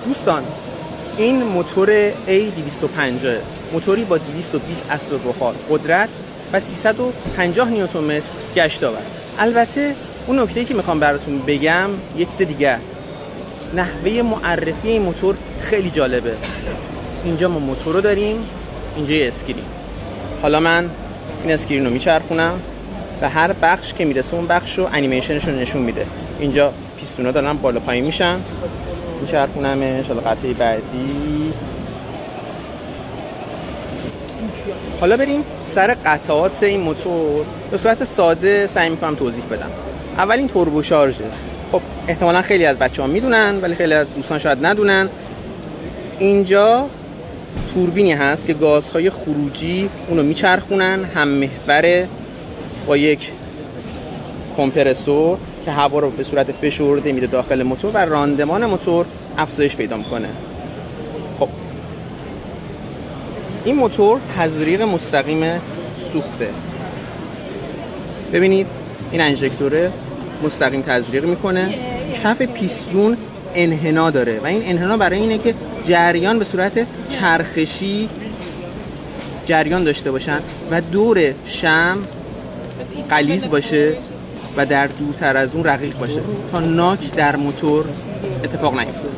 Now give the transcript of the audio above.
دوستان این موتور A250 موتوری با 220 اسب بخار قدرت و 350 نیوتن متر گشت آورد. البته اون نکته‌ای که میخوام براتون بگم یه چیز دیگه است. نحوه معرفی این موتور خیلی جالبه. اینجا ما موتور رو داریم، اینجا یه اسکرین. حالا من این اسکرین رو میچرخونم و هر بخش که میرسه اون بخش رو انیمیشنش رو نشون میده. اینجا پیستونا دارن بالا پایین میشن، میچرخونمش. حالا قطعه بعدی. حالا بریم سر قطعات این موتور به صورت ساده سعی میکنم توضیح بدم. اول این توربو شارژه. خب احتمالا خیلی از بچه‌ها میدونن ولی خیلی از دوستان شاید ندونن. اینجا توربینی هست که گازهای خروجی اونو میچرخونن هم محور با یک کمپرسور که هوا رو به صورت فشرده میده داخل موتور و راندمان موتور افزایش پیدا میکنه. خب این موتور تزریق مستقیم سوخته. ببینید این انژکتوره مستقیم تزریق میکنه. کف پیستون انحنا داره و این انحنا برای اینه که جریان به صورت چرخشی جریان داشته باشن و دور شم غلیظ باشه و در دورتر از اون رقیق باشه تا ناک در موتور اتفاق نیفته.